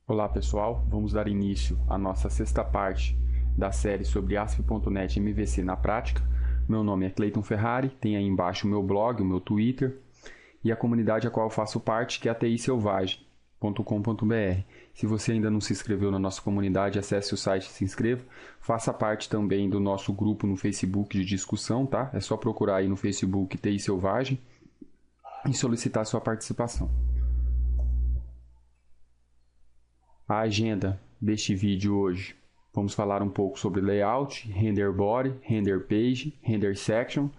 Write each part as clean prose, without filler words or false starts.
Olá pessoal, vamos dar início à nossa sexta parte da série sobre ASP.NET MVC na prática. Meu nome é Cleiton Ferrari, tem aí embaixo o meu blog, o meu Twitter e a comunidade a qual eu faço parte, que é a tiselvagem.com.br. Se você ainda não se inscreveu na nossa comunidade, acesse o site e se inscreva. Faça parte também do nosso grupo no Facebook de discussão, tá? É só procurar aí no Facebook TI Selvagem e solicitar sua participação. A agenda deste vídeo hoje. Vamos falar um pouco sobre layout, render body, render page, render section,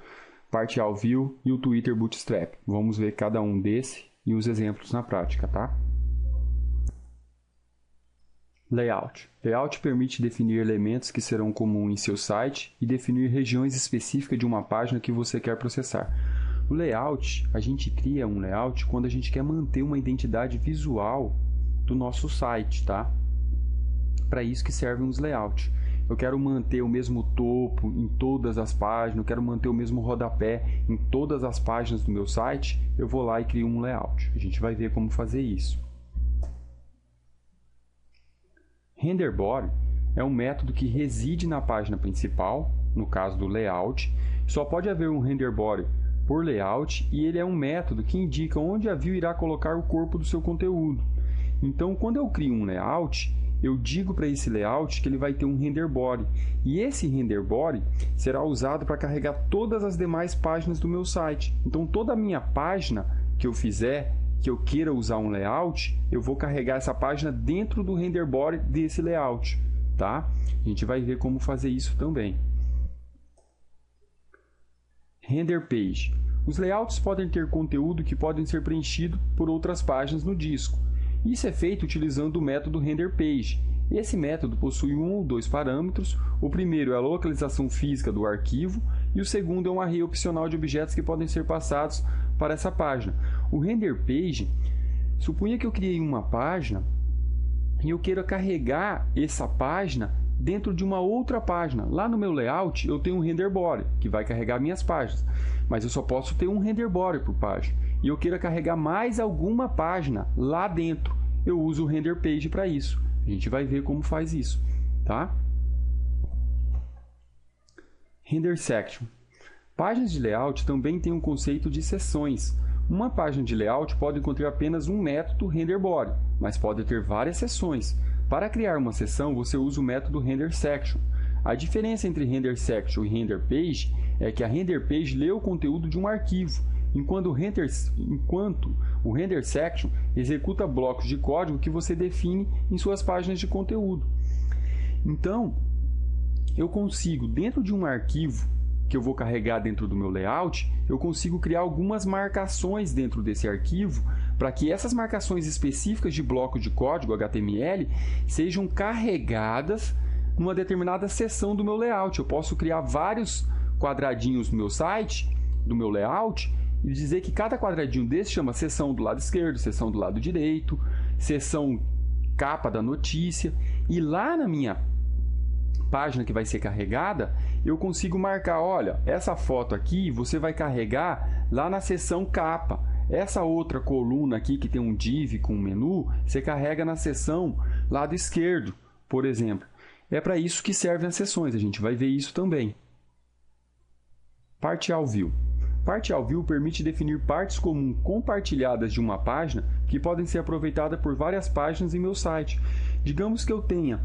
partial view e o Twitter Bootstrap. Vamos ver cada um desses e os exemplos na prática, tá? Layout. Layout permite definir elementos que serão comuns em seu site e definir regiões específicas de uma página que você quer processar. O layout, a gente cria um layout quando a gente quer manter uma identidade visual do nosso site, tá? Para isso que servem os layouts. Eu quero manter o mesmo topo em todas as páginas, eu quero manter o mesmo rodapé em todas as páginas do meu site, eu vou lá e crio um layout. A gente vai ver como fazer isso. Render body é um método que reside na página principal, no caso do layout. Só pode haver um render body por layout e ele é um método que indica onde a view irá colocar o corpo do seu conteúdo. Então, quando eu crio um layout, eu digo para esse layout que ele vai ter um render body. E esse render body será usado para carregar todas as demais páginas do meu site. Então, toda a minha página que eu fizer, que eu queira usar um layout, eu vou carregar essa página dentro do render body desse layout, tá? A gente vai ver como fazer isso também. Render page. Os layouts podem ter conteúdo que podem ser preenchido por outras páginas no disco. Isso é feito utilizando o método renderPage. Esse método possui um ou dois parâmetros. O primeiro é a localização física do arquivo e o segundo é um array opcional de objetos que podem ser passados para essa página. O renderPage, suponha que eu criei uma página e eu queira carregar essa página dentro de uma outra página. Lá no meu layout eu tenho um render body que vai carregar minhas páginas, mas eu só posso ter um render body por página. E eu queira carregar mais alguma página lá dentro, eu uso o render page para isso. A gente vai ver como faz isso, tá? Render section. Páginas de layout também têm um conceito de seções. Uma página de layout pode conter apenas um método render body, mas pode ter várias seções. Para criar uma seção, você usa o método render section. A diferença entre render section e render page é que a render page lê o conteúdo de um arquivo, enquanto o render section executa blocos de código que você define em suas páginas de conteúdo. Então, eu consigo, dentro de um arquivo que eu vou carregar dentro do meu layout, eu consigo criar algumas marcações dentro desse arquivo para que essas marcações específicas de bloco de código HTML sejam carregadas numa determinada seção do meu layout. Eu posso criar vários quadradinhos no meu site, do meu layout, e dizer que cada quadradinho desse chama seção do lado esquerdo, seção do lado direito, seção capa da notícia. E lá na minha página que vai ser carregada, eu consigo marcar, olha, essa foto aqui você vai carregar lá na seção capa. Essa outra coluna aqui que tem um div com um menu, você carrega na seção lado esquerdo, por exemplo. É para isso que servem as seções, a gente vai ver isso também. Partial view. Partial view permite definir partes comuns compartilhadas de uma página que podem ser aproveitadas por várias páginas em meu site. Digamos que eu tenha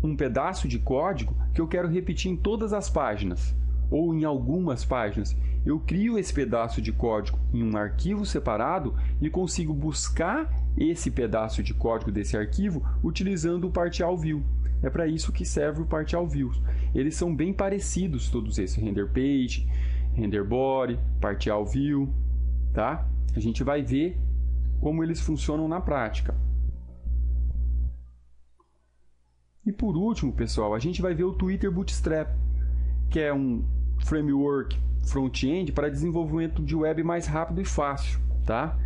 um pedaço de código que eu quero repetir em todas as páginas ou em algumas páginas. Eu crio esse pedaço de código em um arquivo separado e consigo buscar esse pedaço de código desse arquivo utilizando o Partial View. É para isso que serve o Partial View. Eles são bem parecidos todos esses, Render Page, Render Body, Partial View, tá? A gente vai ver como eles funcionam na prática. E por último, pessoal, a gente vai ver o Twitter Bootstrap, que é um framework front-end para desenvolvimento de web mais rápido e fácil, tá?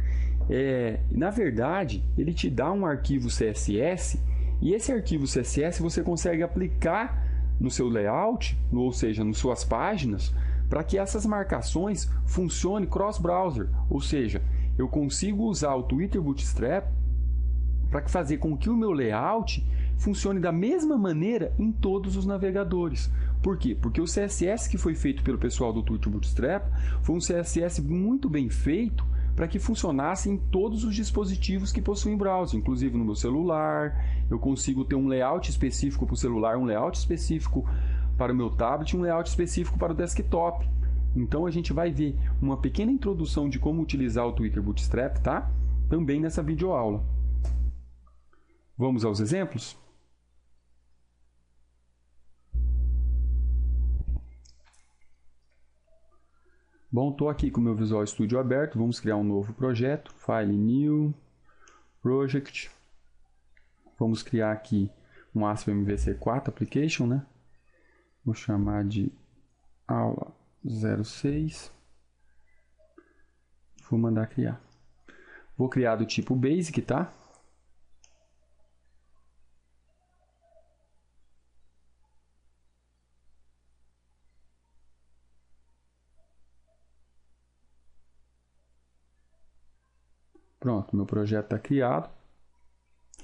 Na verdade, ele te dá um arquivo CSS e esse arquivo CSS você consegue aplicar no seu layout, ou seja, nas suas páginas, para que essas marcações funcionem cross-browser, ou seja, eu consigo usar o Twitter Bootstrap para fazer com que o meu layout funcione da mesma maneira em todos os navegadores. Por quê? Porque o CSS que foi feito pelo pessoal do Twitter Bootstrap foi um CSS muito bem feito para que funcionasse em todos os dispositivos que possuem browser, inclusive no meu celular. Eu consigo ter um layout específico para o celular, um layout específico para o meu tablet, um layout específico para o desktop. Então a gente vai ver uma pequena introdução de como utilizar o Twitter Bootstrap, tá? Também nessa videoaula. Vamos aos exemplos? Bom, estou aqui com o meu Visual Studio aberto, vamos criar um novo projeto, File New, Project. Vamos criar aqui um ASP.MVC4 Application, né? Vou chamar de aula 06. Vou mandar criar. Vou criar do tipo Basic, tá? Pronto, meu projeto está criado.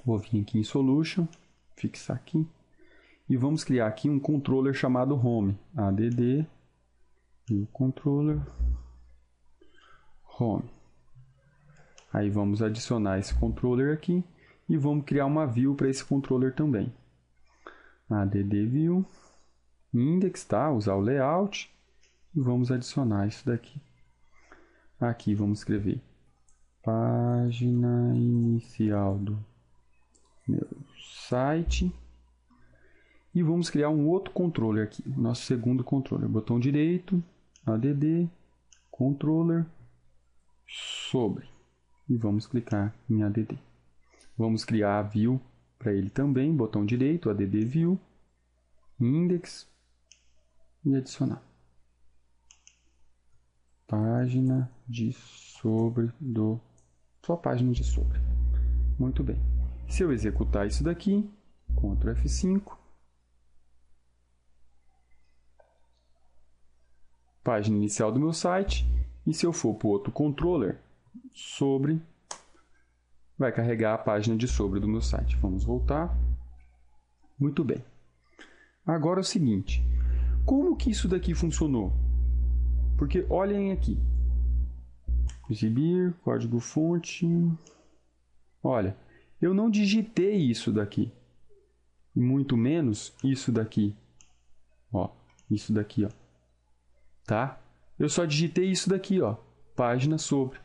Vou vir aqui em Solution, fixar aqui. E vamos criar aqui um controller chamado Home. add e o controller Home. Aí vamos adicionar esse controller aqui e vamos criar uma view para esse controller também. add view, index, tá? Usar o layout e vamos adicionar isso daqui. Aqui vamos escrever página inicial do meu site e vamos criar um outro controller aqui, o nosso segundo controller. Botão direito, add, controller, sobre e vamos clicar em add. Vamos criar a view para ele também, botão direito, add view, index e adicionar. Página de sobre do sua página de sobre. Muito bem. Se eu executar isso daqui, Ctrl F5, página inicial do meu site, e se eu for para o outro controller, sobre, vai carregar a página de sobre do meu site. Vamos voltar. Muito bem. Agora é o seguinte, como que isso daqui funcionou? Porque olhem aqui. Exibir, código-fonte. Olha, eu não digitei isso daqui. E muito menos isso daqui. Ó, isso daqui, ó. Tá? Eu só digitei isso daqui, ó. Página sobre.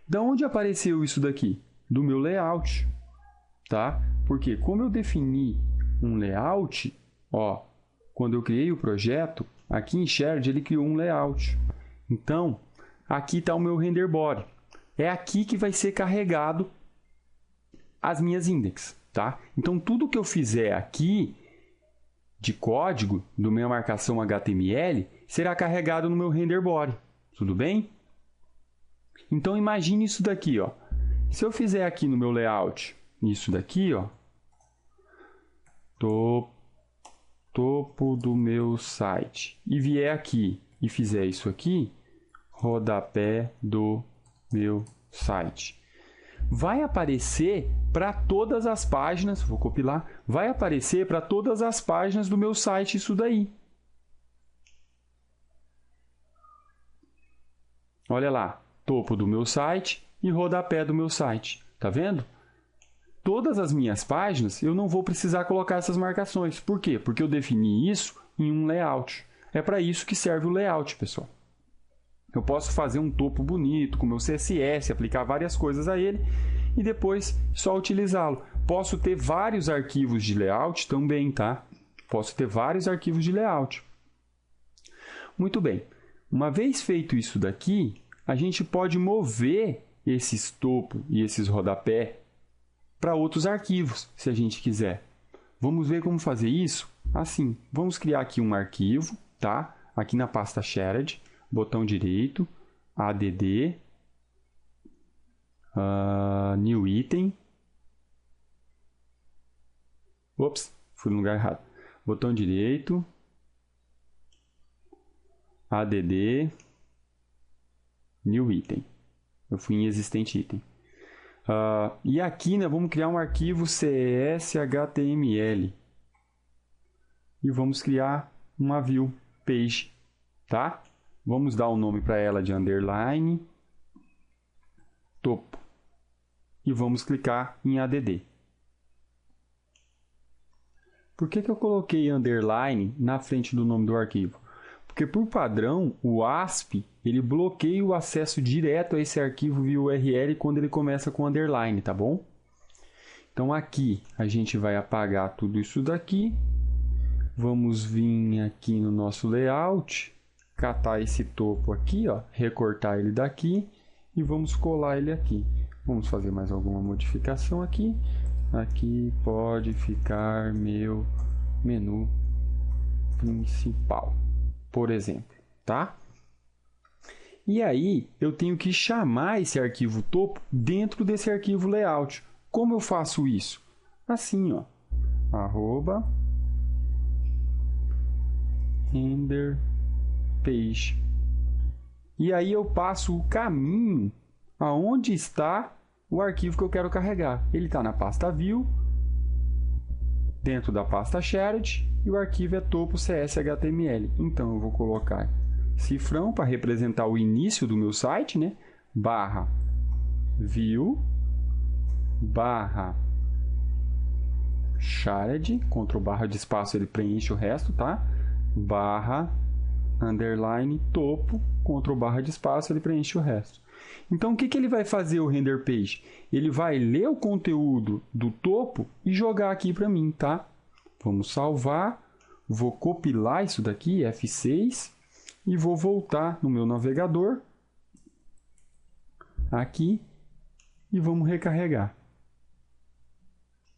Da onde apareceu isso daqui? Do meu layout. Tá? Porque como eu defini um layout, ó, quando eu criei o projeto, aqui em Shared ele criou um layout. Então, aqui está o meu render body. É aqui que vai ser carregado as minhas index, tá? Então, tudo que eu fizer aqui de código, do minha marcação HTML, será carregado no meu render body. Tudo bem? Então, imagine isso daqui, ó. Se eu fizer aqui no meu layout, isso daqui, ó, topo do meu site, e vier aqui e fizer isso aqui, rodapé do meu site. Vai aparecer para todas as páginas, vou compilar, vai aparecer para todas as páginas do meu site isso daí. Olha lá, topo do meu site e rodapé do meu site. Tá vendo? Todas as minhas páginas eu não vou precisar colocar essas marcações. Por quê? Porque eu defini isso em um layout. É para isso que serve o layout, pessoal. Eu posso fazer um topo bonito com meu CSS, aplicar várias coisas a ele e depois só utilizá-lo. Posso ter vários arquivos de layout também, tá? Posso ter vários arquivos de layout. Muito bem. Uma vez feito isso daqui, a gente pode mover esses topo e esses rodapé para outros arquivos, se a gente quiser. Vamos ver como fazer isso? Assim, vamos criar aqui um arquivo, tá? Aqui na pasta Shared. Botão direito, add, new item. Ops, fui no lugar errado. Botão direito, add, new item. Eu fui em existente item. E aqui, né, vamos criar um arquivo CS.html. E vamos criar uma view page, tá? Vamos dar o nome para ela de underline topo. E vamos clicar em ADD. Por que eu coloquei underline na frente do nome do arquivo? Porque, por padrão, o ASP ele bloqueia o acesso direto a esse arquivo via URL quando ele começa com underline, tá bom? Então, aqui a gente vai apagar tudo isso daqui. Vamos vir aqui no nosso layout, catar esse topo aqui, ó, recortar ele daqui e vamos colar ele aqui. Vamos fazer mais alguma modificação aqui. Aqui pode ficar meu menu principal, por exemplo, tá? E aí, eu tenho que chamar esse arquivo topo dentro desse arquivo layout. Como eu faço isso? Assim, ó, @render page. E aí eu passo o caminho aonde está o arquivo que eu quero carregar. Ele está na pasta view, dentro da pasta shared, e o arquivo é topo CS.html. Então eu vou colocar cifrão para representar o início do meu site, né? /view /shared, Ctrl barra de espaço ele preenche o resto, tá? _underline topo, Ctrl barra de espaço ele preenche o resto. Então, o que ele vai fazer o render page? Ele vai ler o conteúdo do topo e jogar aqui para mim, tá? Vamos salvar, vou copiar isso daqui, F6, e vou voltar no meu navegador, aqui, e vamos recarregar.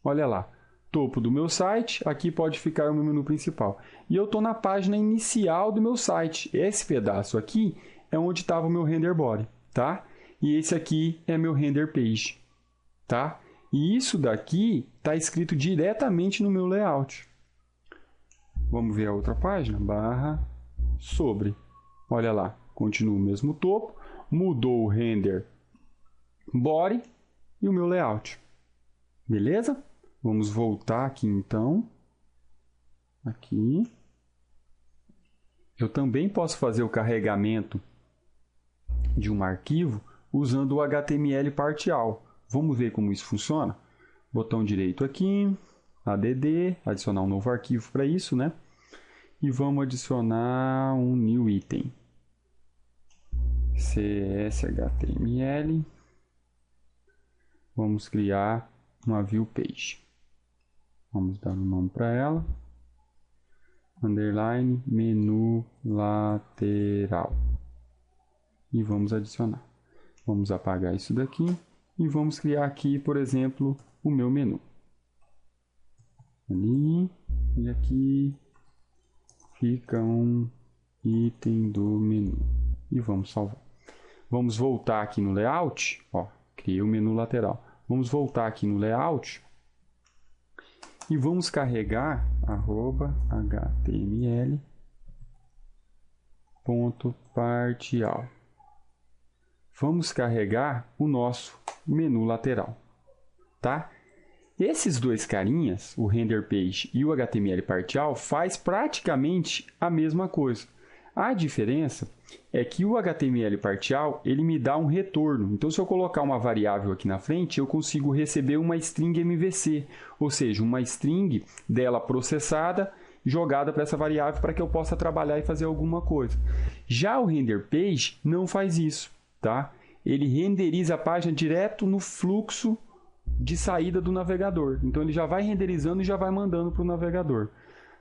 Olha lá, topo do meu site, aqui pode ficar o meu menu principal. E eu estou na página inicial do meu site. Esse pedaço aqui é onde estava o meu render body, tá? E esse aqui é meu render page, tá? E isso daqui está escrito diretamente no meu layout. Vamos ver a outra página, /sobre. Olha lá, continua o mesmo topo, mudou o render body e o meu layout. Beleza? Vamos voltar aqui então. Aqui. Eu também posso fazer o carregamento de um arquivo usando o HTML parcial. Vamos ver como isso funciona? Botão direito aqui, ADD, adicionar um novo arquivo para isso, né? E vamos adicionar um new item. CS.html. Vamos criar uma view page. Vamos dar um nome para ela. Underline menu lateral. E vamos adicionar. Vamos apagar isso daqui e vamos criar aqui, por exemplo, o meu menu. Ali e aqui fica um item do menu. E vamos salvar. Vamos voltar aqui no layout. Ó, criei o menu lateral. Vamos voltar aqui no layout e vamos carregar @html.partial. Vamos carregar o nosso menu lateral, tá? Esses dois carinhas, o render page e o HTML partial, faz praticamente a mesma coisa. A diferença é que o HTML partial ele me dá um retorno. Então, se eu colocar uma variável aqui na frente, eu consigo receber uma string MVC, ou seja, uma string dela processada, jogada para essa variável para que eu possa trabalhar e fazer alguma coisa. Já o render page não faz isso, tá? Ele renderiza a página direto no fluxo de saída do navegador. Então, ele já vai renderizando e já vai mandando para o navegador.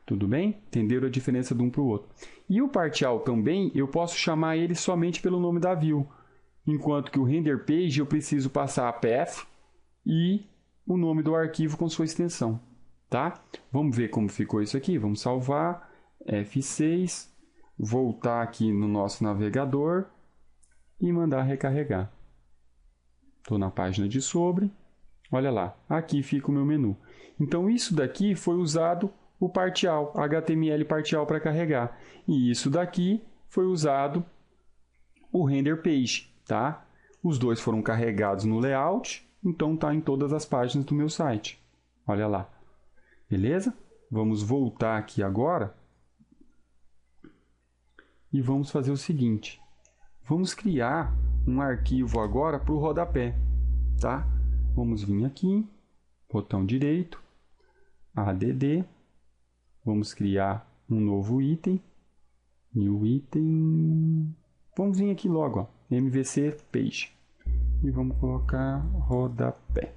Tudo bem? Entenderam a diferença de um para o outro. E o partial também, eu posso chamar ele somente pelo nome da view. Enquanto que o render page, eu preciso passar a path e o nome do arquivo com sua extensão. Tá? Vamos ver como ficou isso aqui. Vamos salvar, F6, voltar aqui no nosso navegador e mandar recarregar. Estou na página de sobre. Olha lá, aqui fica o meu menu. Então, isso daqui foi usado o partial, HTML partial para carregar. E isso daqui foi usado o render page, tá? Os dois foram carregados no layout então está em todas as páginas do meu site. Olha lá. Beleza? Vamos voltar aqui agora e vamos fazer o seguinte. Vamos criar um arquivo agora para o rodapé. Tá? Vamos vir aqui, botão direito, add, vamos criar um novo item, new item, vamos vir aqui logo, ó, MVC page, e vamos colocar rodapé.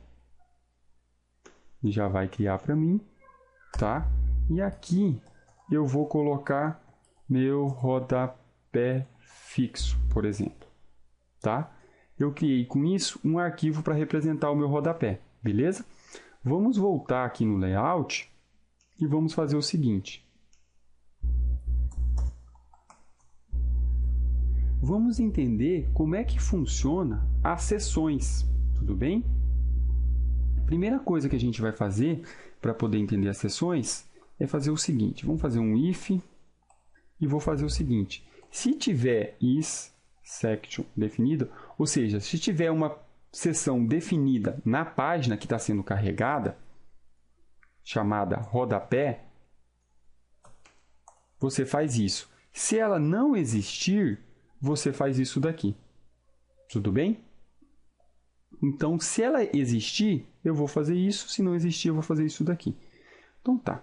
Já vai criar para mim, tá? E aqui eu vou colocar meu rodapé fixo, por exemplo, tá? Eu criei com isso um arquivo para representar o meu rodapé, beleza? Vamos voltar aqui no layout e vamos fazer o seguinte. Vamos entender como é que funciona as seções, tudo bem? Primeira coisa que a gente vai fazer para poder entender as seções é fazer o seguinte. Vamos fazer um if e vou fazer o seguinte. Se tiver isSection definida, ou seja, se tiver uma seção definida na página que está sendo carregada, chamada rodapé, você faz isso. Se ela não existir, você faz isso daqui. Tudo bem? Então, se ela existir, eu vou fazer isso. Se não existir, eu vou fazer isso daqui. Então, tá.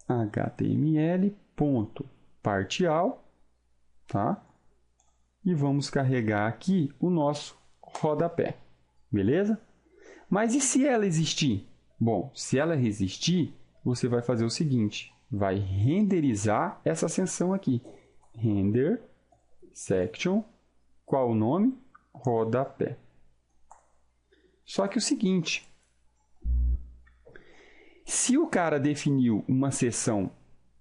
html.partial, tá? E vamos carregar aqui o nosso rodapé. Beleza? Mas e se ela existir? Bom, se ela existir, você vai fazer o seguinte. Vai renderizar essa seção aqui. Render section. Qual o nome? Rodapé. Só que o seguinte. Se o cara definiu uma seção,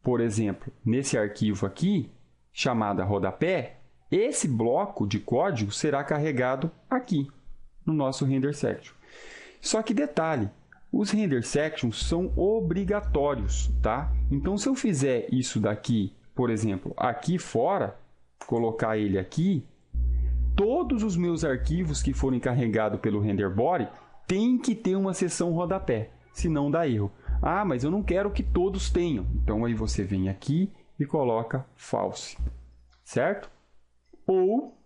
por exemplo, nesse arquivo aqui, chamada rodapé, esse bloco de código será carregado aqui, no nosso render section. Só que detalhe, os render sections são obrigatórios, tá? Então, se eu fizer isso daqui, por exemplo, aqui fora, colocar ele aqui, todos os meus arquivos que forem carregados pelo render body têm que ter uma seção rodapé, senão dá erro. Ah, mas eu não quero que todos tenham. Então, aí você vem aqui e coloca false, certo? Ou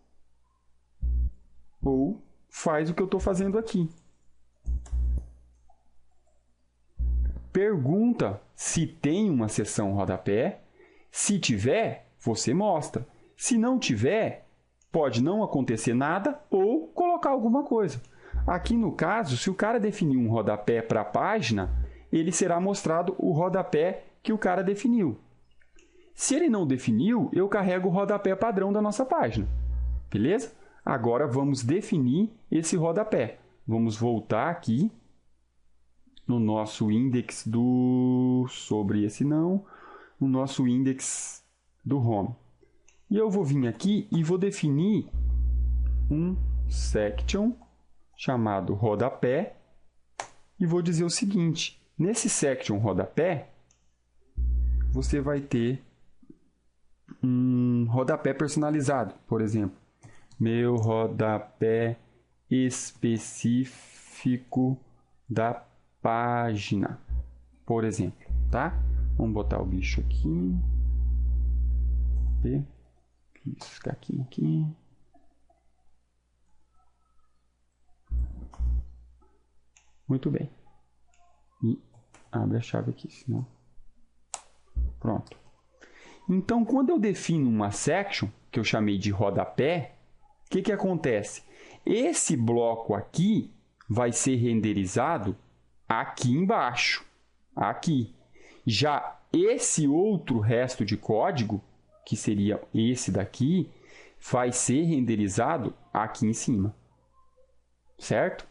faz o que eu estou fazendo aqui. Pergunta se tem uma seção rodapé. Se tiver, você mostra. Se não tiver, pode não acontecer nada ou colocar alguma coisa. Aqui no caso, se o cara definir um rodapé para a página, ele será mostrado o rodapé que o cara definiu. Se ele não definiu, eu carrego o rodapé padrão da nossa página. Beleza? Agora vamos definir esse rodapé. Vamos voltar aqui no nosso index do... sobre esse não, no nosso index do home. E eu vou vir aqui e vou definir um section chamado rodapé e vou dizer o seguinte. Nesse section rodapé, você vai ter um rodapé personalizado, por exemplo. Meu rodapé específico da página, por exemplo, tá? Vamos botar o bicho aqui. Isso, aqui. Muito bem. E abre a chave aqui, senão... Pronto. Então, quando eu defino uma section, que eu chamei de rodapé, o que acontece? Esse bloco aqui vai ser renderizado aqui embaixo. Aqui. Já esse outro resto de código, que seria esse daqui, vai ser renderizado aqui em cima. Certo?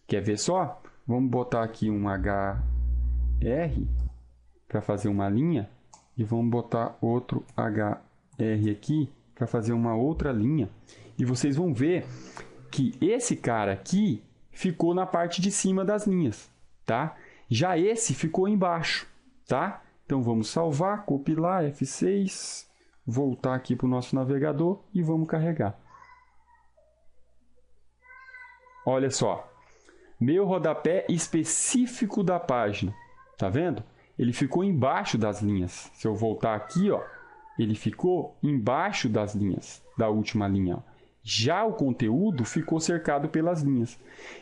Quer ver só? Vamos botar aqui um HR para fazer uma linha e vamos botar outro HR aqui para fazer uma outra linha. E vocês vão ver que esse cara aqui ficou na parte de cima das linhas, tá? Já esse ficou embaixo, tá? Então vamos salvar, compilar, F6, voltar aqui para o nosso navegador e vamos carregar. Olha só. Meu rodapé específico da página. Tá vendo? Ele ficou embaixo das linhas. Se eu voltar aqui, ó, ele ficou embaixo das linhas, da última linha. Ó. Já o conteúdo ficou cercado pelas linhas.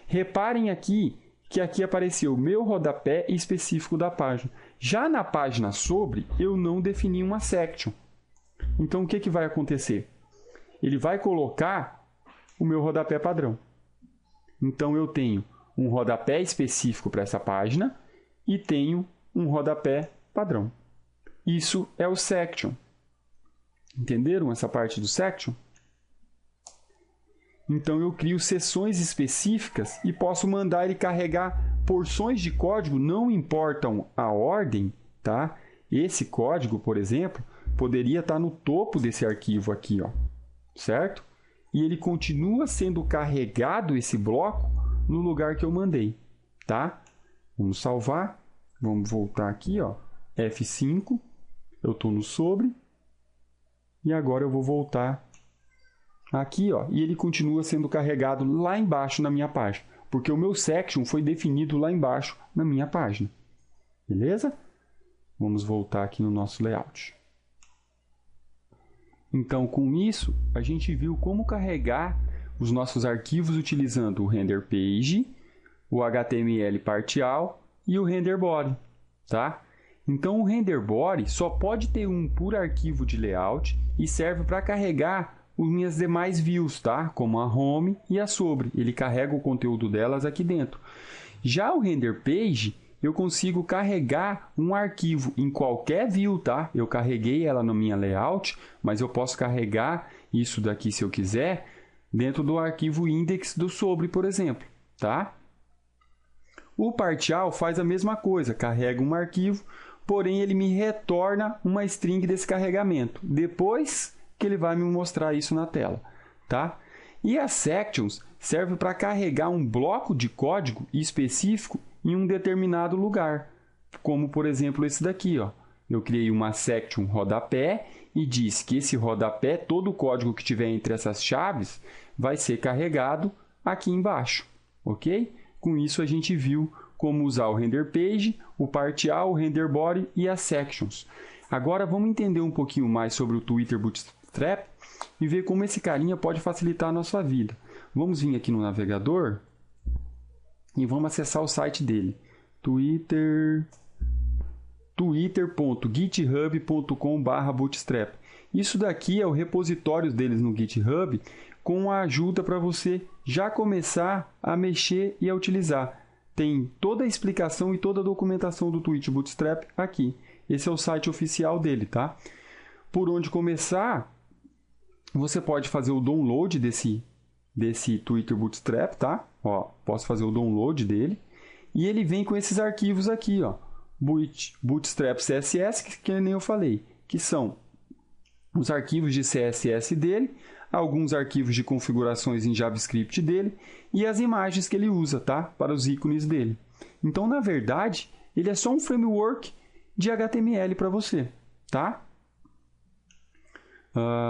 Reparem aqui que aqui apareceu meu rodapé específico da página. Já na página sobre, eu não defini uma section. Então, o que vai acontecer? Ele vai colocar o meu rodapé padrão. Então, eu tenho um rodapé específico para essa página e tenho um rodapé padrão. Isso é o section. Entenderam essa parte do section? Então, eu crio seções específicas e posso mandar ele carregar porções de código, não importam a ordem, tá? Esse código, por exemplo, poderia estar no topo desse arquivo aqui, ó, certo? E ele continua sendo carregado, esse bloco, no lugar que eu mandei, tá? Vamos salvar, vamos voltar aqui, ó, F5, eu estou no sobre, e agora eu vou voltar aqui, ó, e ele continua sendo carregado lá embaixo na minha página, porque o meu section foi definido lá embaixo na minha página. Beleza? Vamos voltar aqui no nosso layout. Então, com isso, a gente viu como carregar os nossos arquivos utilizando o render page, o HTML partial e o render body, tá? Então, o render body só pode ter um por arquivo de layout e serve para carregar as minhas demais views, tá? Como a home e a sobre. Ele carrega o conteúdo delas aqui dentro. Já o render page, eu consigo carregar um arquivo em qualquer view, tá? Eu carreguei ela na minha layout, mas eu posso carregar isso daqui, se eu quiser, dentro do arquivo index do sobre, por exemplo, tá? O partial faz a mesma coisa, carrega um arquivo, porém ele me retorna uma string desse carregamento. Depois que ele vai me mostrar isso na tela, tá? E as sections servem para carregar um bloco de código específico em um determinado lugar, como por exemplo esse daqui, ó. Eu criei uma section rodapé e disse que esse rodapé, todo o código que tiver entre essas chaves, vai ser carregado aqui embaixo, ok? Com isso a gente viu como usar o render page, o partial, o render body e as sections. Agora vamos entender um pouquinho mais sobre o Twitter Bootstrap e ver como esse carinha pode facilitar a nossa vida. Vamos vir aqui no navegador e vamos acessar o site dele, twitter.github.com/bootstrap. Isso daqui é o repositório deles no GitHub, com a ajuda para você já começar a mexer e a utilizar. Tem toda a explicação e toda a documentação do Twitter Bootstrap aqui. Esse é o site oficial dele, tá? Por onde começar, você pode fazer o download desse Twitter Bootstrap, tá? Ó, posso fazer o download dele. E ele vem com esses arquivos aqui, ó. Bootstrap CSS, que nem eu falei, que são os arquivos de CSS dele, alguns arquivos de configurações em JavaScript dele e as imagens que ele usa, tá? Para os ícones dele. Então, na verdade, ele é só um framework de HTML para você, tá?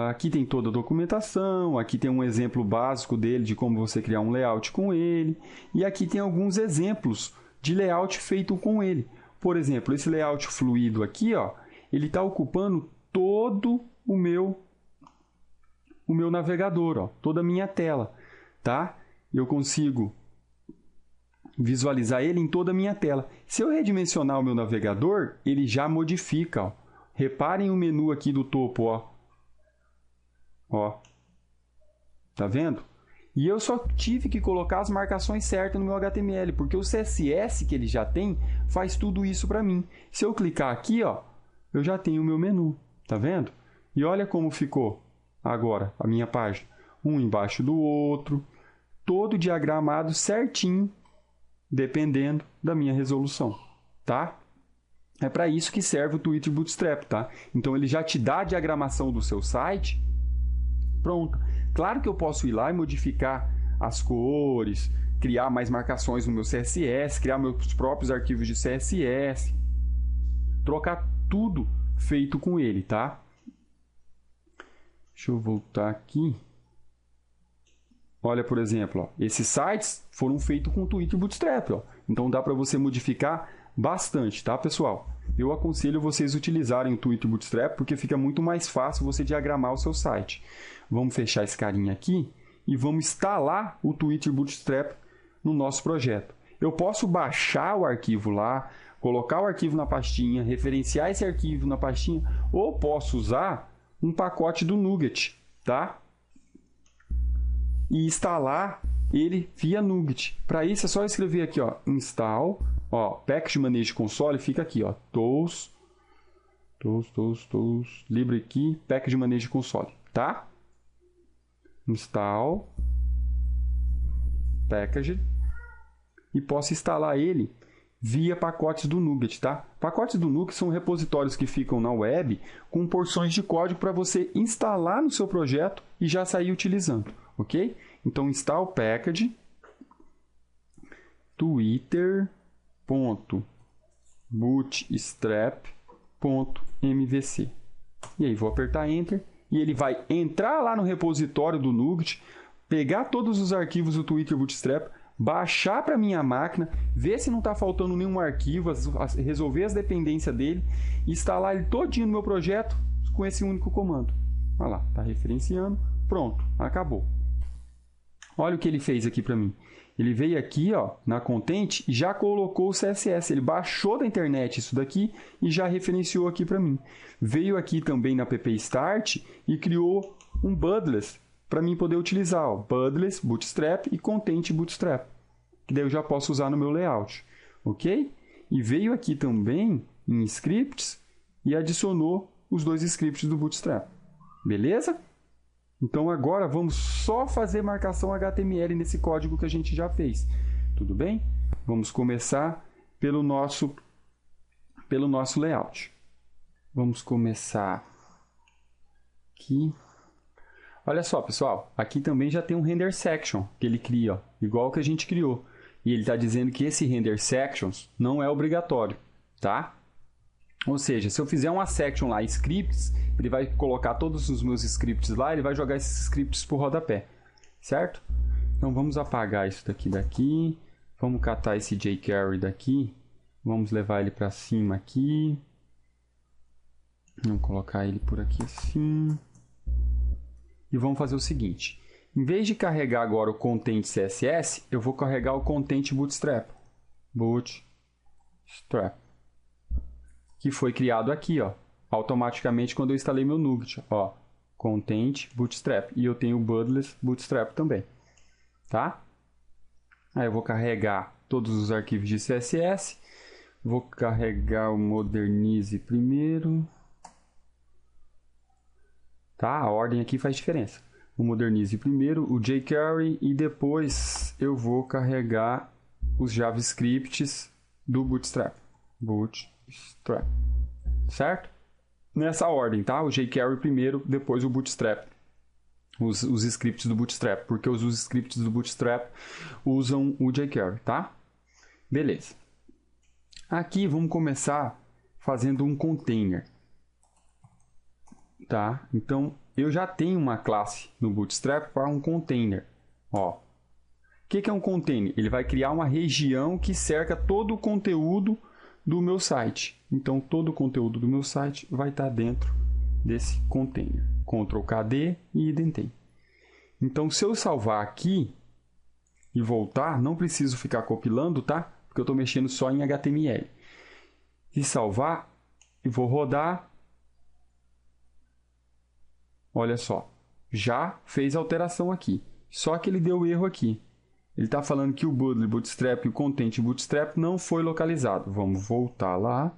Aqui tem toda a documentação, aqui tem um exemplo básico dele de como você criar um layout com ele, e aqui tem alguns exemplos de layout feito com ele. Por exemplo, esse layout fluido aqui, ó, ele está ocupando todo o meu navegador, ó, toda a minha tela, tá? Eu consigo visualizar ele em toda a minha tela. Se eu redimensionar o meu navegador, ele já modifica, ó. Reparem o menu aqui do topo, ó. Ó, tá vendo? E eu só tive que colocar as marcações certas no meu HTML, porque o CSS que ele já tem faz tudo isso para mim. Se eu clicar aqui, ó, eu já tenho o meu menu, tá vendo? E olha como ficou agora a minha página, um embaixo do outro, todo diagramado certinho, dependendo da minha resolução, tá? É para isso que serve o Twitter Bootstrap, tá? Então ele já te dá a diagramação do seu site. Pronto. Claro que eu posso ir lá e modificar as cores, criar mais marcações no meu CSS, criar meus próprios arquivos de CSS, trocar tudo feito com ele, tá? Deixa eu voltar aqui. Olha, por exemplo, ó, esses sites foram feitos com Twitter Bootstrap. Ó. Então dá para você modificar bastante, tá, pessoal? Eu aconselho vocês utilizarem o Twitter Bootstrap porque fica muito mais fácil você diagramar o seu site. Vamos fechar esse carinha aqui e vamos instalar o Twitter Bootstrap no nosso projeto. Eu posso baixar o arquivo lá, colocar o arquivo na pastinha, referenciar esse arquivo na pastinha, ou posso usar um pacote do NuGet, tá? E instalar ele via NuGet. Para isso é só escrever aqui, ó, install, ó, package manage console, fica aqui, ó, tools, LibreKey, package manage console, tá? Install package e posso instalar ele via pacotes do NuGet, tá? Pacotes do NuGet são repositórios que ficam na web com porções de código para você instalar no seu projeto e já sair utilizando, ok? Então, install package twitter.bootstrap.mvc. E aí, vou apertar Enter e ele vai entrar lá no repositório do NuGet, pegar todos os arquivos do Twitter Bootstrap, baixar para minha máquina, ver se não está faltando nenhum arquivo, resolver as dependências dele, instalar ele todinho no meu projeto com esse único comando. Olha lá, está referenciando, pronto, acabou. Olha o que ele fez aqui para mim. Ele veio aqui, ó, na Content e já colocou o CSS. Ele baixou da internet isso daqui e já referenciou aqui para mim. Veio aqui também na app Start e criou um Budless para mim poder utilizar, ó, Budless, Bootstrap e Content Bootstrap, que daí eu já posso usar no meu layout, ok? E veio aqui também em Scripts e adicionou os dois scripts do Bootstrap, beleza? Então agora vamos só fazer marcação HTML nesse código que a gente já fez, tudo bem? Vamos começar pelo nosso layout. Vamos começar aqui. Olha só, pessoal, aqui também já tem um render section que ele cria, ó, igual que a gente criou. E ele está dizendo que esse render sections não é obrigatório, tá? Ou seja, se eu fizer uma section lá, scripts, ele vai colocar todos os meus scripts lá, ele vai jogar esses scripts por rodapé, certo? Então vamos apagar isso daqui, vamos catar esse jQuery daqui, vamos levar ele para cima aqui, vamos colocar ele por aqui assim. E vamos fazer o seguinte, em vez de carregar agora o Content CSS, eu vou carregar o Content Bootstrap. Bootstrap. Que foi criado aqui, ó, automaticamente quando eu instalei meu NuGet. Ó, Content Bootstrap. E eu tenho o Budless Bootstrap também. Tá? Aí eu vou carregar todos os arquivos de CSS. Vou carregar o Modernize primeiro. Tá? A ordem aqui faz diferença. O Modernize primeiro, o jQuery e depois eu vou carregar os JavaScripts do Bootstrap. Bootstrap. Certo? Nessa ordem, tá? O jQuery primeiro, depois o Bootstrap. Os scripts do Bootstrap, porque os scripts do Bootstrap usam o jQuery, tá? Beleza. Aqui vamos começar fazendo um container. Tá? Então, eu já tenho uma classe no Bootstrap para um container. Ó. O que é um container? Ele vai criar uma região que cerca todo o conteúdo do meu site. Então, todo o conteúdo do meu site vai estar dentro desse container. Ctrl KD e identei. Então, se eu salvar aqui e voltar, não preciso ficar compilando, tá? Porque eu estou mexendo só em HTML. Se salvar, e vou rodar. Olha só, já fez alteração aqui. Só que ele deu erro aqui. Ele está falando que o Budless Bootstrap e o Content Bootstrap não foi localizado. Vamos voltar lá.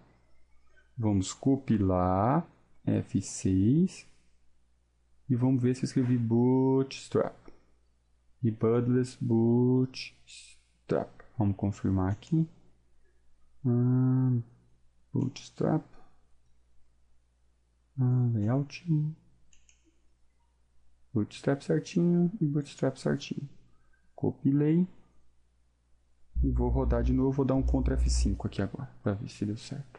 Vamos compilar F6. E vamos ver se eu escrevi Bootstrap. E Budless Bootstrap. Vamos confirmar aqui. Bootstrap. Layout. Bootstrap certinho e Bootstrap certinho. Compilei. E vou rodar de novo. Vou dar um Ctrl F5 aqui agora, para ver se deu certo.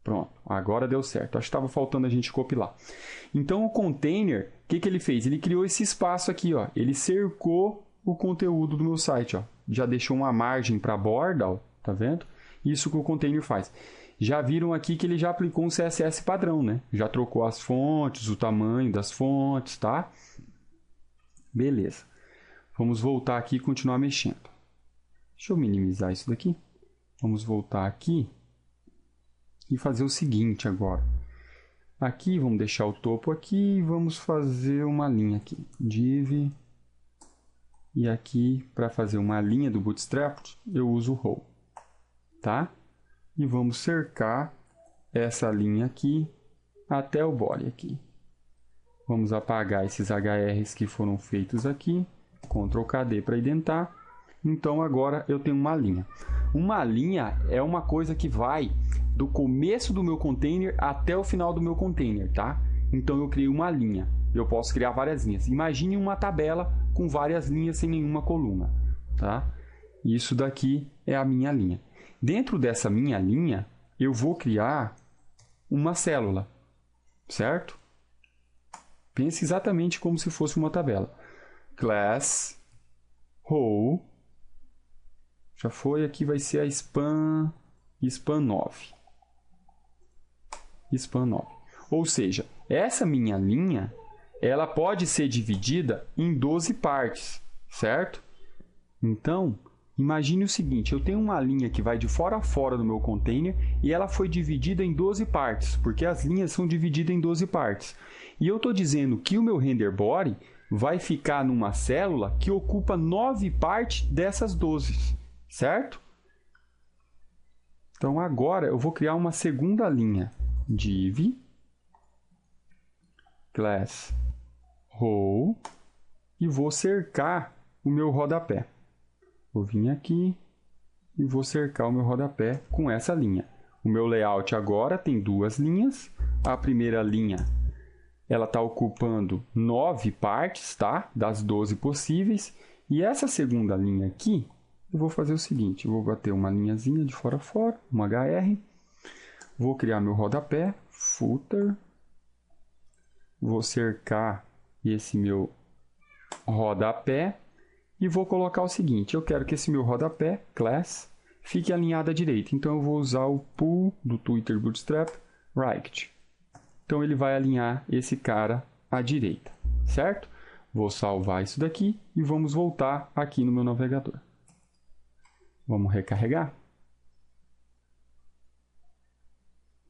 Pronto, agora deu certo. Acho que estava faltando a gente copiar. Então, o container, o que ele fez? Ele criou esse espaço aqui, ó. Ele cercou o conteúdo do meu site, ó. Já deixou uma margem para a borda, ó. Tá vendo? Isso que o container faz. Já viram aqui que ele já aplicou um CSS padrão, né? Já trocou as fontes, o tamanho das fontes, tá? Beleza. Vamos voltar aqui e continuar mexendo. Deixa eu minimizar isso daqui. Vamos voltar aqui e fazer o seguinte agora. Aqui, vamos deixar o topo aqui e vamos fazer uma linha aqui. Div. E aqui, para fazer uma linha do Bootstrap, eu uso o row. Tá? E vamos cercar essa linha aqui até o body aqui. Vamos apagar esses HRs que foram feitos aqui. Ctrl KD para identar. Então, agora eu tenho uma linha. Uma linha é uma coisa que vai do começo do meu container até o final do meu container, tá? Então, eu criei uma linha. Eu posso criar várias linhas. Imagine uma tabela com várias linhas sem nenhuma coluna, tá? Isso daqui é a minha linha. Dentro dessa minha linha, eu vou criar uma célula, certo? Pense exatamente como se fosse uma tabela. Class, row, já foi, aqui vai ser a span 9. Span 9. Ou seja, essa minha linha, ela pode ser dividida em 12 partes, certo? Então, imagine o seguinte, eu tenho uma linha que vai de fora a fora do meu container e ela foi dividida em 12 partes, porque as linhas são divididas em 12 partes. E eu estou dizendo que o meu render body vai ficar numa célula que ocupa 9 partes dessas 12, certo? Então, agora eu vou criar uma segunda linha. Div, class, row, e vou cercar o meu rodapé. Vou vir aqui e vou cercar o meu rodapé com essa linha. O meu layout agora tem duas linhas. A primeira linha, ela está ocupando 9 partes, tá? Das 12 possíveis. E essa segunda linha aqui, eu vou fazer o seguinte. Eu vou bater uma linhazinha de fora a fora, um HR. Vou criar meu rodapé, footer. Vou cercar esse meu rodapé. E vou colocar o seguinte, eu quero que esse meu rodapé, class, fique alinhado à direita. Então, eu vou usar o pull do Twitter Bootstrap, right. Então, ele vai alinhar esse cara à direita, certo? Vou salvar isso daqui e vamos voltar aqui no meu navegador. Vamos recarregar.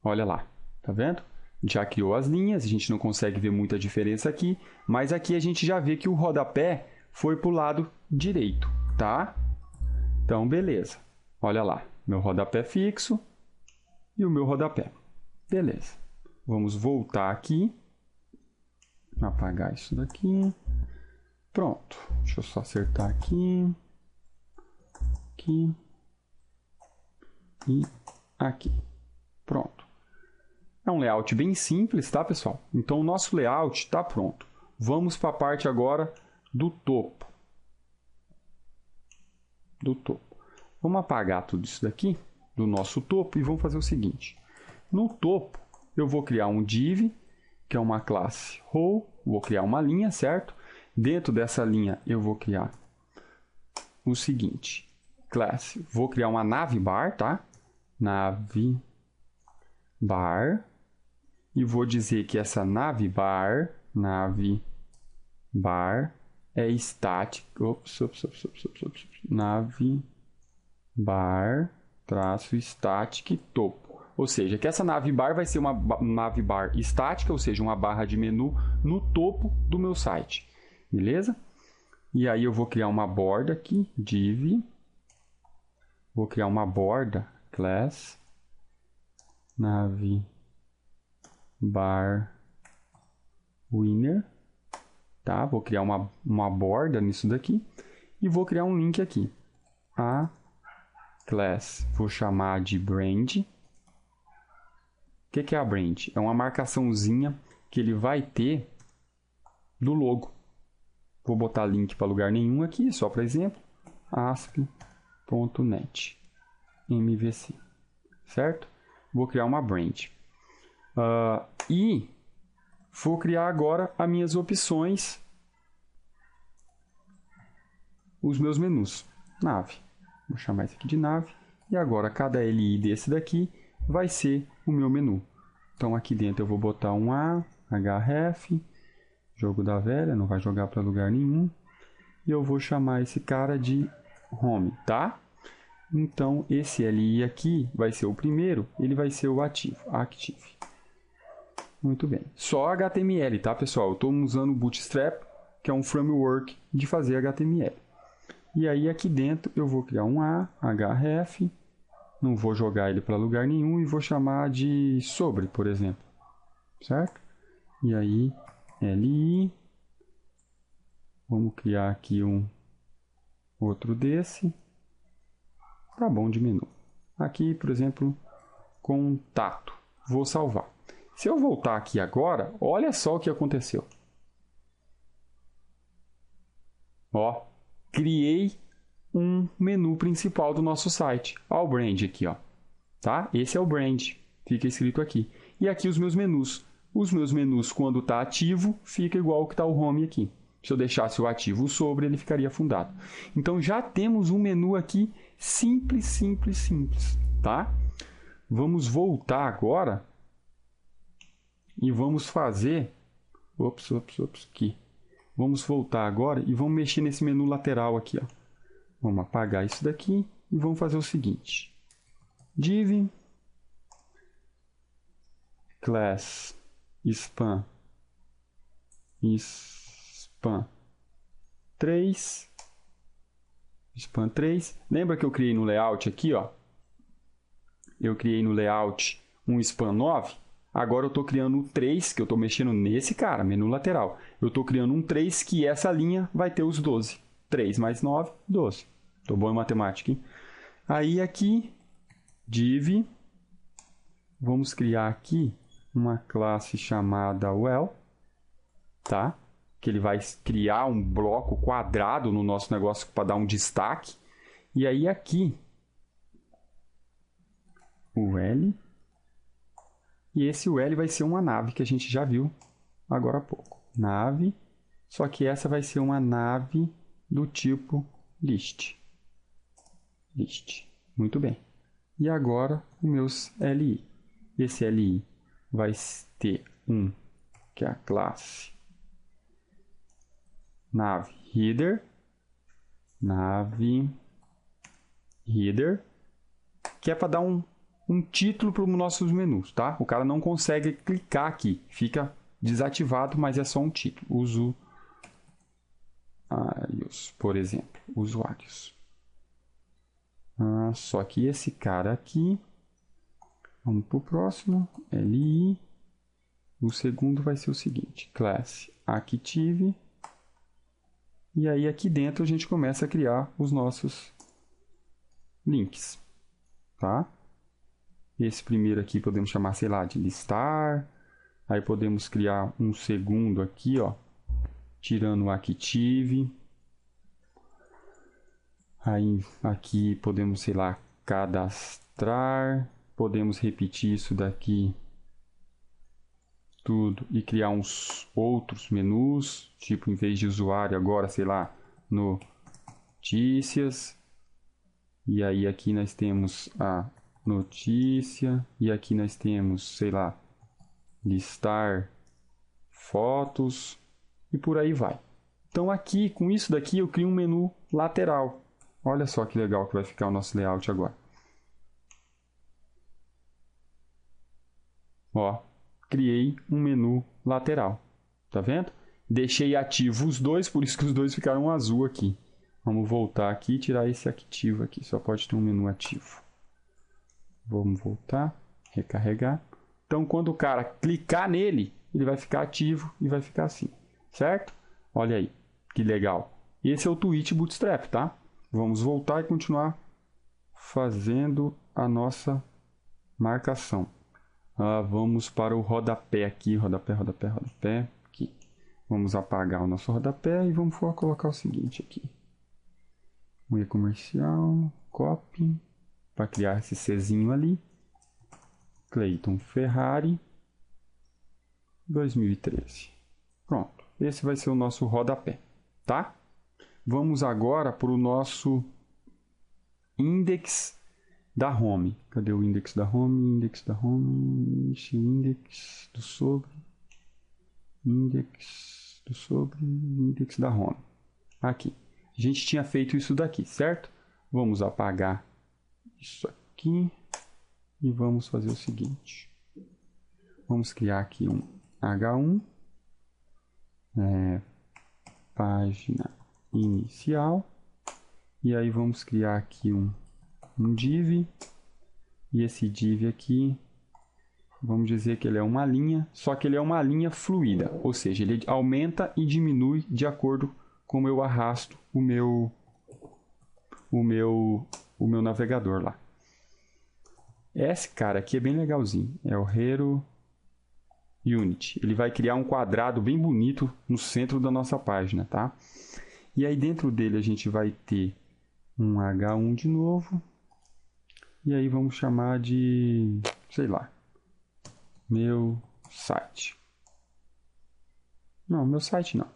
Olha lá, tá vendo? Já criou as linhas, a gente não consegue ver muita diferença aqui, mas aqui a gente já vê que o rodapé foi para o lado direito, tá? Então, beleza. Olha lá, meu rodapé fixo e o meu rodapé. Beleza. Vamos voltar aqui. Apagar isso daqui. Pronto. Deixa eu só acertar aqui. Aqui. E aqui. Pronto. É um layout bem simples, tá, pessoal? Então, o nosso layout está pronto. Vamos para a parte agora do topo. Vamos apagar tudo isso daqui do nosso topo e vamos fazer o seguinte. No topo, eu vou criar um div, que é uma classe row, vou criar uma linha, certo? Dentro dessa linha, eu vou criar o seguinte, classe, vou criar uma navbar, tá? Navbar, e vou dizer que essa navbar é estática, navbar traço static topo. Ou seja, que essa navbar vai ser uma navbar estática, ou seja, uma barra de menu no topo do meu site. Beleza? E aí eu vou criar uma borda aqui, div. Vou criar uma borda, class, navbar winner. Tá? Vou criar uma borda nisso daqui e vou criar um link aqui. A class, vou chamar de brand. O que é a brand? É uma marcaçãozinha que ele vai ter do logo. Vou botar link para lugar nenhum aqui, só para exemplo. asp.net MVC, certo? Vou criar uma brand. E vou criar agora as minhas opções, os meus menus. Nave. Vou chamar isso aqui de nave. E agora cada LI desse daqui vai ser o meu menu. Então aqui dentro eu vou botar um A, href, jogo da velha, não vai jogar para lugar nenhum. E eu vou chamar esse cara de home, tá? Então esse LI aqui vai ser o primeiro, ele vai ser o ativo, active. Muito bem. Só HTML, tá, pessoal? Eu estou usando o Bootstrap, que é um framework de fazer HTML. E aí aqui dentro eu vou criar um A, href, não vou jogar ele para lugar nenhum e vou chamar de sobre, por exemplo. Certo? E aí, LI. Vamos criar aqui um outro desse. Tá bom de menu. Aqui, por exemplo, contato. Vou salvar. Se eu voltar aqui agora, olha só o que aconteceu. Ó, criei um menu principal do nosso site. Olha o brand aqui, ó. Tá? Esse é o brand. Fica escrito aqui. E aqui os meus menus. Os meus menus, quando está ativo, fica igual ao que está o home aqui. Se eu deixasse o ativo sobre, ele ficaria afundado. Então, já temos um menu aqui simples, simples, simples. Tá? Vamos voltar agora e vamos fazer... aqui. Vamos voltar agora e vamos mexer nesse menu lateral aqui, ó. Vamos apagar isso daqui e vamos fazer o seguinte. Div class span 3 span 3. Lembra que eu criei no layout aqui, ó? Eu criei no layout um span 9. Agora eu estou criando um 3, que eu estou mexendo nesse cara, menu lateral. Eu estou criando um 3 que essa linha vai ter os 12. 3 mais 9, 12. Estou bom em matemática, hein? Aí aqui, div, vamos criar aqui uma classe chamada well, tá? Que ele vai criar um bloco quadrado no nosso negócio para dar um destaque. E aí aqui, o L, e esse L vai ser uma nave que a gente já viu agora há pouco. Nave, só que essa vai ser uma nave do tipo list. List. Muito bem. E agora, os meus LI. Esse LI vai ter que é a classe nave header, que é para dar um título para os nossos menus, tá? O cara não consegue clicar aqui, fica desativado, mas é só um título. Usuários, por exemplo, usuários. Só que esse cara aqui, vamos para o próximo, LI. O segundo vai ser o seguinte, class active. E aí aqui dentro a gente começa a criar os nossos links, tá? Esse primeiro aqui podemos chamar, sei lá, de listar. Aí podemos criar um segundo aqui, ó, tirando o active. Aí aqui podemos, sei lá, cadastrar. Podemos repetir isso daqui tudo e criar uns outros menus, tipo, em vez de usuário agora, sei lá, notícias. E aí aqui nós temos a notícia e aqui nós temos, sei lá, listar fotos e por aí vai. Então aqui, com isso daqui, eu crio um menu lateral. Olha só que legal que vai ficar o nosso layout agora. Ó, criei um menu lateral. Tá vendo? Deixei ativo os dois, por isso que os dois ficaram azul aqui. Vamos voltar aqui e tirar esse ativo aqui. Só pode ter um menu ativo. Vamos voltar, recarregar. Então, quando o cara clicar nele, ele vai ficar ativo e vai ficar assim. Certo? Olha aí, que legal. Esse é o Twitch Bootstrap, tá? Vamos voltar e continuar fazendo a nossa marcação. Vamos para o rodapé aqui, rodapé. Aqui. Vamos apagar o nosso rodapé e vamos colocar o seguinte aqui. Um e-comercial, copy, para criar esse Czinho ali. Cleiton Ferrari 2013. Pronto, esse vai ser o nosso rodapé, tá? Vamos agora para o nosso index da home. Cadê o index da home? Index da home, index do sobre, index do sobre, index da home. Aqui. A gente tinha feito isso daqui, certo? Vamos apagar isso aqui e vamos fazer o seguinte. Vamos criar aqui um H1, página inicial, e aí vamos criar aqui um div, e esse div aqui, vamos dizer que ele é uma linha, só que ele é uma linha fluida, ou seja, ele aumenta e diminui de acordo com como eu arrasto o meu navegador lá. Esse cara aqui é bem legalzinho, é o Hero Unit. Ele vai criar um quadrado bem bonito no centro da nossa página, tá? E aí dentro dele a gente vai ter um H1 de novo. E aí vamos chamar de, sei lá, meu site. Não, meu site não.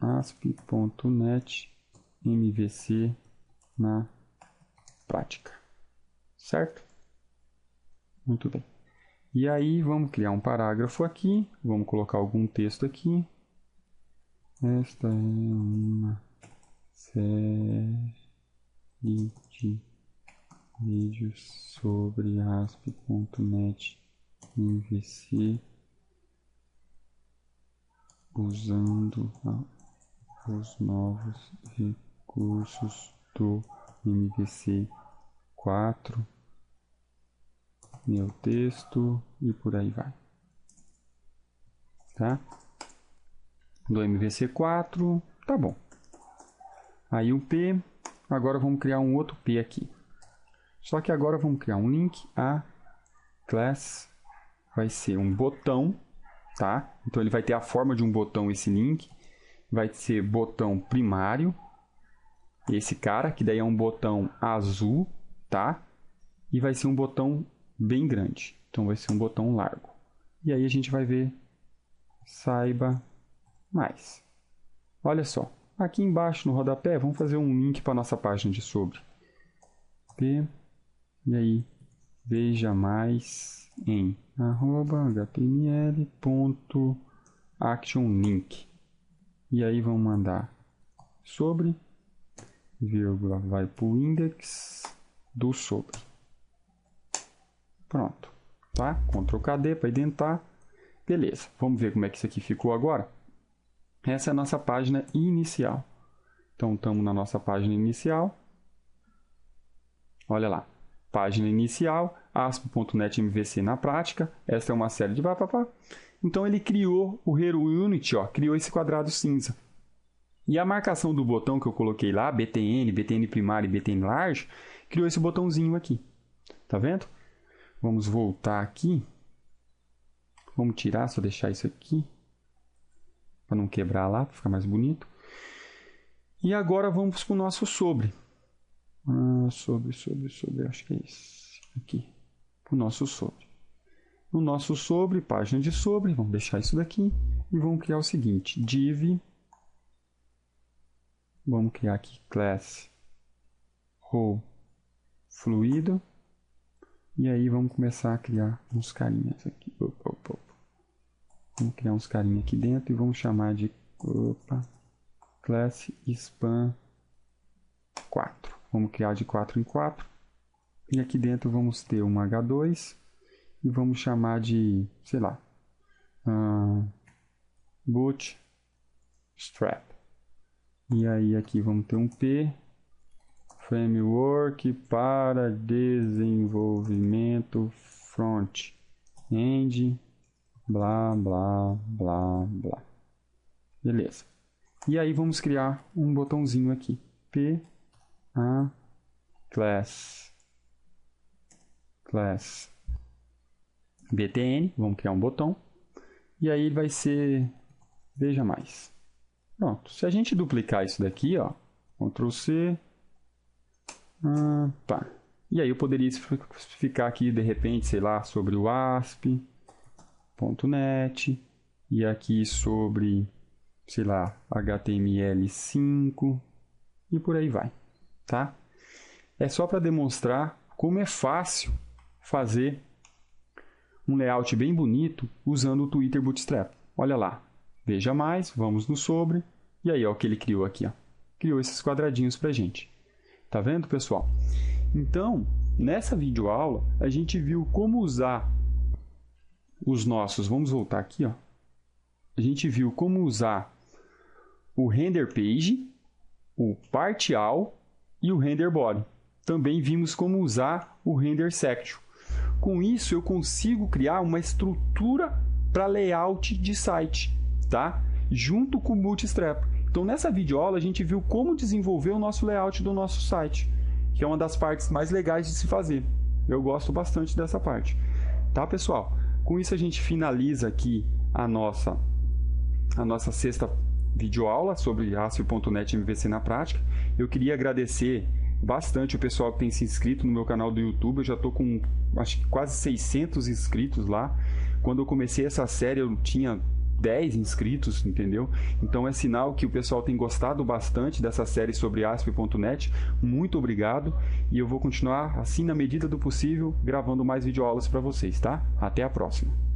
ASP.NET MVC na prática, certo? Muito bem. E aí vamos criar um parágrafo aqui, vamos colocar algum texto aqui. Esta é uma série de vídeos sobre ASP.NET MVC usando os novos recursos do MVC 4, meu texto e por aí vai, tá? Do MVC 4, tá bom. Aí o P, agora vamos criar um outro P aqui. Só que agora vamos criar um link a class, vai ser um botão, tá? Então ele vai ter a forma de um botão, esse link. Vai ser botão primário. Esse cara, que daí é um botão azul, tá? E vai ser um botão bem grande. Então vai ser um botão largo. E aí a gente vai ver, saiba mais. Olha só, aqui embaixo no rodapé, vamos fazer um link para a nossa página de sobre. P, e aí, veja mais em html.actionlink. E aí vamos mandar sobre, vírgula, vai para o index do sobre. Pronto, tá? Ctrl KD para identar. Beleza, vamos ver como é que isso aqui ficou agora. Essa é a nossa página inicial. Então, estamos na nossa página inicial. Olha lá, página inicial, ASP.NET MVC na prática. Essa é uma série de papapá. Então, ele criou o Hero Unit, ó, criou esse quadrado cinza. E a marcação do botão que eu coloquei lá, BTN, BTN primário e BTN large, criou esse botãozinho aqui. Tá vendo? Vamos voltar aqui. Vamos tirar, só deixar isso aqui. Para não quebrar lá, para ficar mais bonito. E agora vamos para o nosso sobre. Sobre, acho que é esse aqui. O nosso sobre. No nosso sobre, página de sobre, vamos deixar isso daqui. E vamos criar o seguinte, div. Vamos criar aqui class row fluido. E aí vamos começar a criar uns carinhas aqui. Vamos criar uns carinhas aqui dentro e vamos chamar de class span 4. Vamos criar de 4 em 4. E aqui dentro vamos ter um H2 e vamos chamar de, sei lá, bootstrap. E aí aqui vamos ter um P, framework para desenvolvimento front-end, blá, blá, blá, blá. Beleza. E aí vamos criar um botãozinho aqui. P, A, class BTN. Vamos criar um botão. E aí ele vai ser, veja mais. Pronto. Se a gente duplicar isso daqui, ó, Ctrl C, tá. E aí eu poderia especificar aqui, de repente, sei lá, sobre o ASP.NET e aqui sobre, sei lá, HTML5 e por aí vai, tá? É só para demonstrar como é fácil fazer um layout bem bonito usando o Twitter Bootstrap. Olha lá, veja mais, vamos no sobre, e aí ó, o que ele criou aqui, ó. Criou esses quadradinhos para a gente. Tá vendo, pessoal? Então, nessa videoaula, a gente viu como usar os nossos... Vamos voltar aqui, ó. A gente viu como usar o render page, o partial e o render body. Também vimos como usar o render section. Com isso, eu consigo criar uma estrutura para layout de site, tá? Junto com o Bootstrap. Então, nessa videoaula, a gente viu como desenvolver o nosso layout do nosso site, que é uma das partes mais legais de se fazer. Eu gosto bastante dessa parte. Tá, pessoal? Com isso, a gente finaliza aqui a nossa sexta videoaula sobre ASP.NET MVC na prática. Eu queria agradecer bastante o pessoal que tem se inscrito no meu canal do YouTube. Eu já estou com acho que quase 600 inscritos lá. Quando eu comecei essa série, eu tinha 10 inscritos, entendeu? Então é sinal que o pessoal tem gostado bastante dessa série sobre ASP.NET. Muito obrigado, e eu vou continuar assim na medida do possível gravando mais videoaulas para vocês, tá? Até a próxima!